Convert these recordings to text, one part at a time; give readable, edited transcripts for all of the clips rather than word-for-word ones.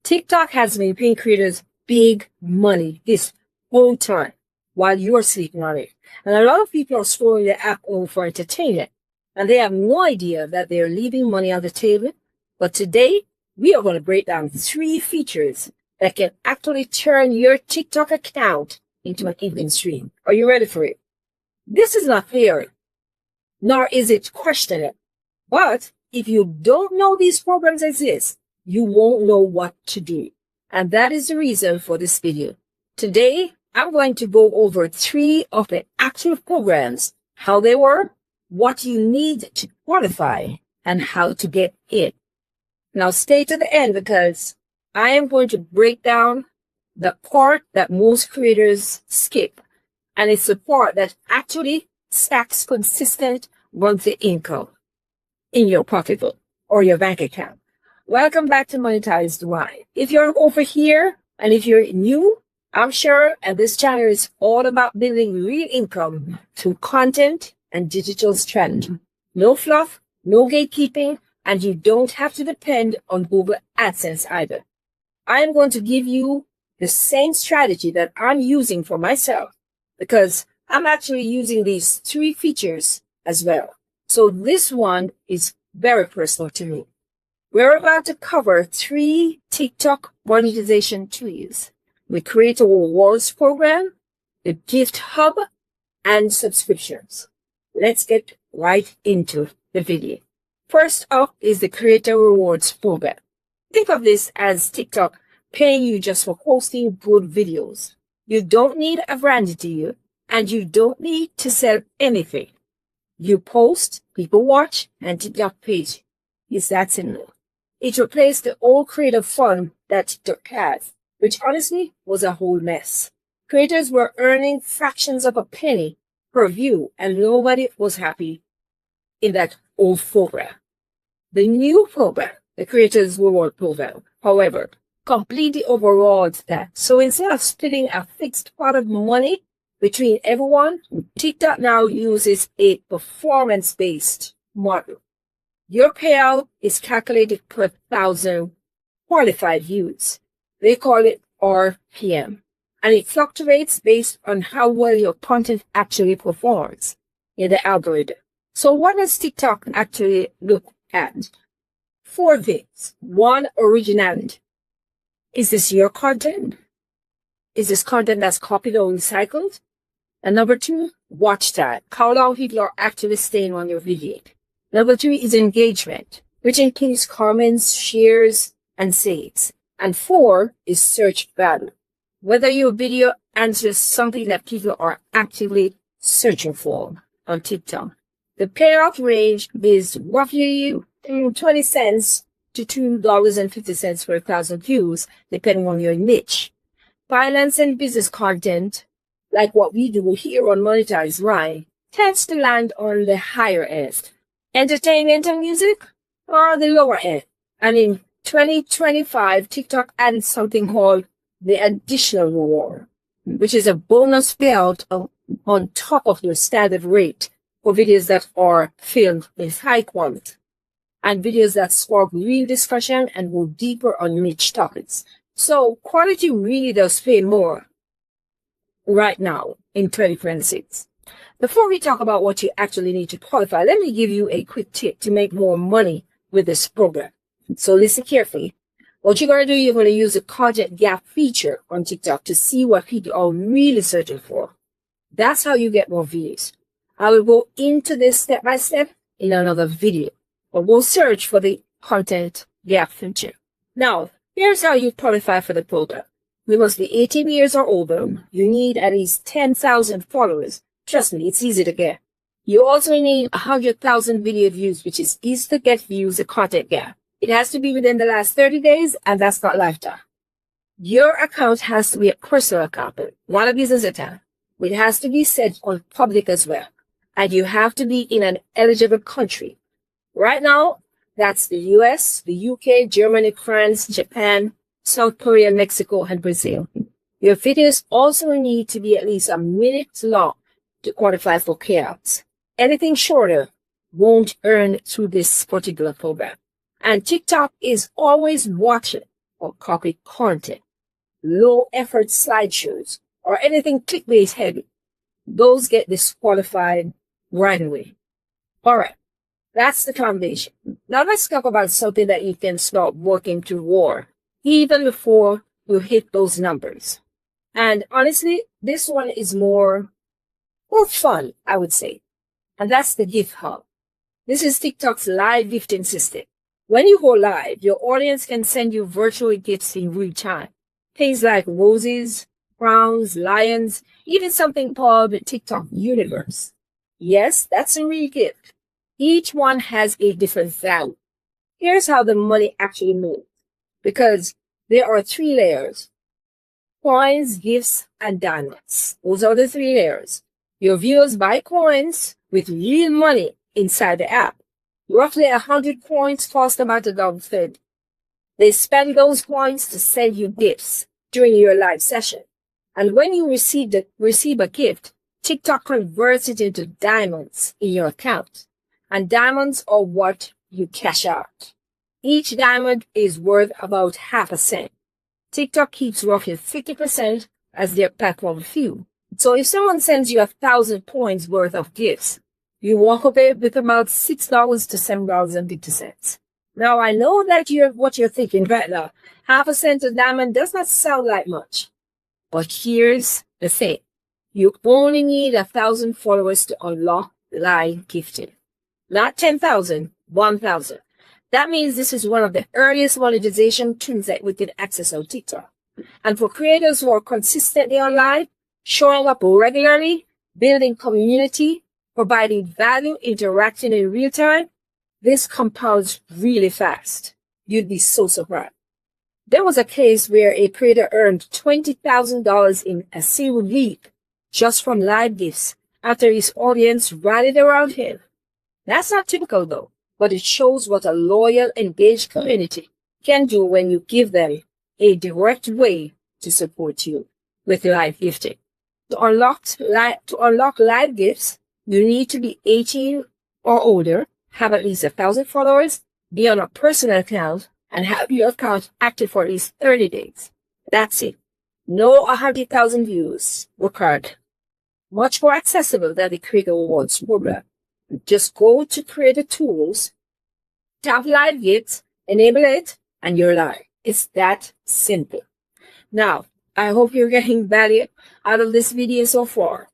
TikTok has been paying creators big money this whole time while you're sleeping on it. And a lot of people are scrolling the app over for entertainment, and they have no idea that they're leaving money on the table. But today, we are going to break down 3 features that can actually turn your TikTok account into an income stream. Are you ready for it? This is not fair, nor is it questionable. But if you don't know these programs exist, you won't know what to do. And that is the reason for this video. Today, I'm going to go over 3 of the active programs, how they work, what you need to qualify, and how to get in. Now stay to the end because I am going to break down the part that most creators skip. And it's the part that actually stacks consistent monthly income in your pocketbook or your bank account. Welcome back to Monetized. Why? If you're over here and if you're new, I'm sure and this channel is all about building real income through content and digital strategy. No fluff, no gatekeeping, and you don't have to depend on Google AdSense either. I am going to give you the same strategy that I'm using for myself because I'm actually using these 3 features as well. So this one is very personal to me. We're about to cover 3 TikTok monetization tools. We create a rewards program, the gift hub, and subscriptions. Let's get right into the video. First up is the Creator Rewards program. Think of this as TikTok paying you just for posting good videos. You don't need a brand deal, and you don't need to sell anything. You post, people watch, and TikTok pays you. It's that simple. It replaced the old creative fund that TikTok had, which honestly was a whole mess. Creators were earning fractions of a penny per view, and nobody was happy in that old program. The new program, the Creators Reward Program, however, completely overawed that. So instead of splitting a fixed pot of money between everyone, TikTok now uses a performance-based model. Your payout is calculated per 1,000 qualified views. They call it RPM, and it fluctuates based on how well your content actually performs in the algorithm. So what does TikTok actually look at? 4 things. 1, originality. Is this your content? Is this content that's copied or recycled? And number 2, watch time. How long people are actually staying on your video. Number 3 is engagement, which includes comments, shares, and saves. And 4 is search value. Whether your video answers something that people are actively searching for on TikTok. The payout range is roughly 20 cents to $2.50 for 1,000 views, depending on your niche. Finance and business content, like what we do here on Monetized, right, tends to land on the higher end. Entertainment and music are the lower end. And in 2025, TikTok added something called the additional reward, which is a bonus payout on top of your standard rate for videos that are filmed with high quality and videos that spark real discussion and go deeper on niche topics. So quality really does pay more right now in 2026. Before we talk about what you actually need to qualify, let me give you a quick tip to make more money with this program. So listen carefully. What you're going to do, you're going to use the content gap feature on TikTok to see what people are really searching for. That's how you get more views. I will go into this step by step in another video, but we'll search for the content gap feature. Now, here's how you qualify for the program. You must be 18 years or older. You need at least 10,000 followers. Trust me, it's easy to get. You also need 100,000 video views, which is easy to get views the content gap. It has to be within the last 30 days, and that's not lifetime. Your account has to be a personal account, not a business account. It has to be set on public as well. And you have to be in an eligible country. Right now, that's the US, the UK, Germany, France, Japan, South Korea, Mexico, and Brazil. Your videos also need to be at least a minute long to qualify for payouts. Anything shorter won't earn through this particular program. And TikTok is always watching or copy content, low effort slideshows, or anything clickbait heavy. Those get disqualified right away. All right. That's the foundation. Now let's talk about something that you can start working toward even before you hit those numbers. And honestly, this one is more fun, I would say. And that's the gift hub. This is TikTok's live gifting system. When you go live, your audience can send you virtual gifts in real time. Things like roses, crowns, lions, even something called the TikTok universe. Yes, that's a real gift. Each one has a different value. Here's how the money actually moves. Because there are 3 layers: coins, gifts, and diamonds. Those are the 3 layers. Your viewers buy coins with real money inside the app. Roughly 100 coins cost about $1.30. They spend those coins to send you gifts during your live session. And when you receive a gift, TikTok converts it into diamonds in your account. And diamonds are what you cash out. Each diamond is worth about half a cent. TikTok keeps roughly 50% as their platform fee. So if someone sends you 1,000 points worth of gifts, you walk away with about $6 to $7.50. Now I know that what you're thinking right now. Half a cent a diamond does not sound like much. But here's the thing. You only need 1,000 followers to unlock live gifting. Not 10,000, 1,000. That means this is one of the earliest monetization tools that we can access on TikTok. And for creators who are consistently on live, showing up regularly, building community, providing value, interacting in real time, this compounds really fast. You'd be so surprised. There was a case where a creator earned $20,000 in a single week just from live gifts after his audience rallied around him. That's not typical though, but it shows what a loyal, engaged community can do when you give them a direct way to support you with live gifting. To unlock live gifts, you need to be 18 or older, have at least 1,000 followers, be on a personal account, and have your account active for at least 30 days. That's it. No 100,000 views required. Much more accessible than the Creator Awards program. Just go to Creator Tools, tap Live Gifts, enable it, and you're live. It's that simple. Now, I hope you're getting value out of this video so far.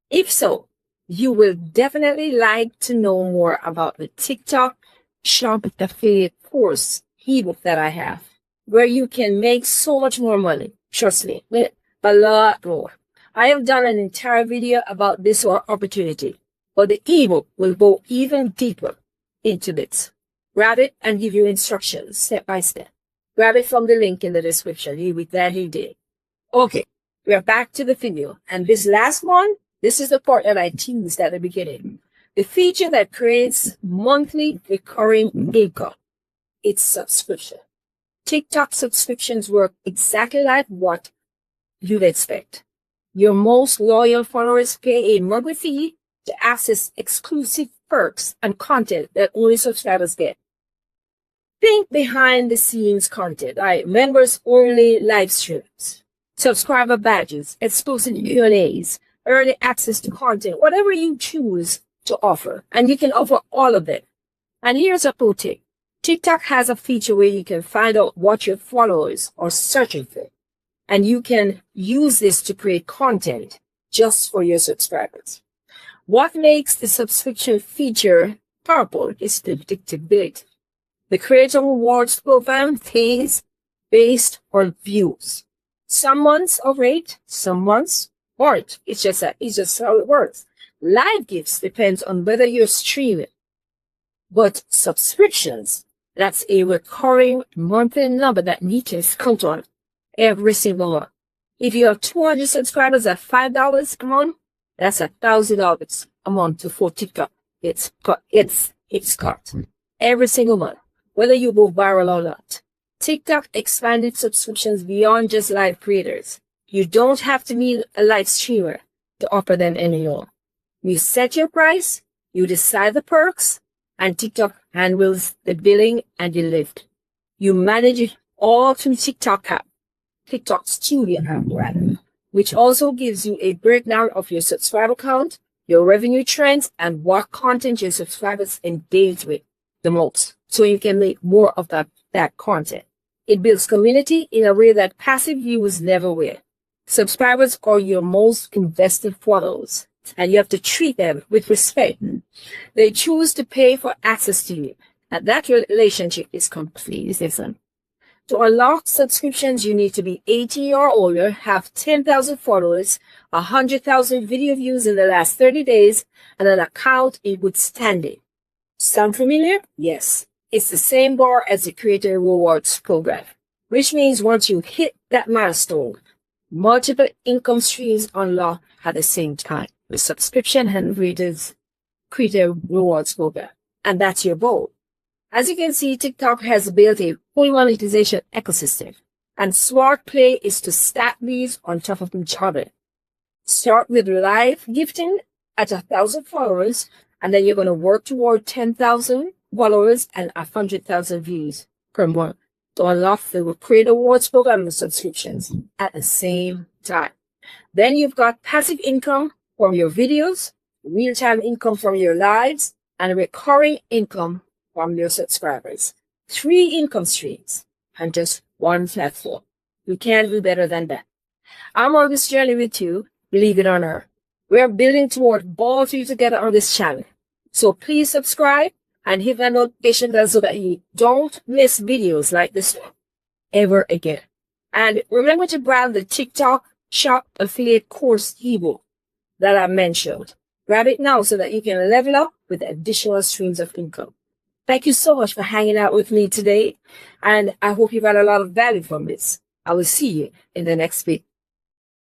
If so, you will definitely like to know more about the TikTok Shop Affiliate course ebook that I have, where you can make so much more money. Trust me, a lot more. I have done an entire video about this opportunity, but the ebook will go even deeper into this. Grab it and give you instructions step by step. Grab it from the link in the description. You'll be glad you did. Okay, we're back to the video. And this last one, this is the part that I teased at the beginning. The feature that creates monthly recurring income. It's subscription. TikTok subscriptions work exactly like what you'd expect. Your most loyal followers pay a monthly fee to access exclusive perks and content that only subscribers get. Think behind the scenes content, like members only live streams, subscriber badges, exclusive Q&As, early access to content, whatever you choose to offer. And you can offer all of them. And here's a pro tip. TikTok has a feature where you can find out what your followers are searching for. And you can use this to create content just for your subscribers. What makes the subscription feature powerful is the predictability. The Creator Rewards program pays based on views. Some months are great, some months aren't. It's just how it works. Live gifts depends on whether you're streaming. But subscriptions, that's a recurring monthly number that needs to count on every single month. If you have 200 subscribers at $5 a month, that's $1,000 a month for TikTok. It's cut every single month, whether you go viral or not. TikTok expanded subscriptions beyond just live creators. You don't have to be a live streamer to offer them anymore. You set your price, you decide the perks, and TikTok handles the billing and the lift. You manage all through TikTok Studio app, rather, which also gives you a breakdown of your subscriber count, your revenue trends, and what content your subscribers engage with the most, so you can make more of that content. It builds community in a way that passive views never will. Subscribers are your most invested followers, and you have to treat them with respect. They choose to pay for access to you, and that relationship is completely different. To unlock subscriptions, you need to be 18 or older, have 10,000 followers, 100,000 video views in the last 30 days, and an account in good standing. Sound familiar? Yes. It's the same bar as the Creator Rewards program, which means once you hit that milestone, multiple income streams unlock at the same time with subscription and Creator Rewards program. And that's your goal. As you can see, TikTok has built a full monetization ecosystem, and smart play is to stack these on top of each other. Start with live gifting at 1,000 followers, and then you're going to work toward 10,000 followers and 100,000 views per month to unlock the Creator Rewards program and subscriptions at the same time. Then you've got passive income from your videos, real-time income from your lives, and recurring income from your subscribers. 3 income streams and just one platform. You can't do better than that. I'm on this journey with you, believe it or not. We're building toward all of you together on this channel. So please subscribe and hit that notification bell so that you don't miss videos like this one ever again. And remember to grab the TikTok Shop Affiliate Course ebook that I mentioned. Grab it now so that you can level up with additional streams of income. Thank you so much for hanging out with me today, and I hope you got a lot of value from this. I will see you in the next video.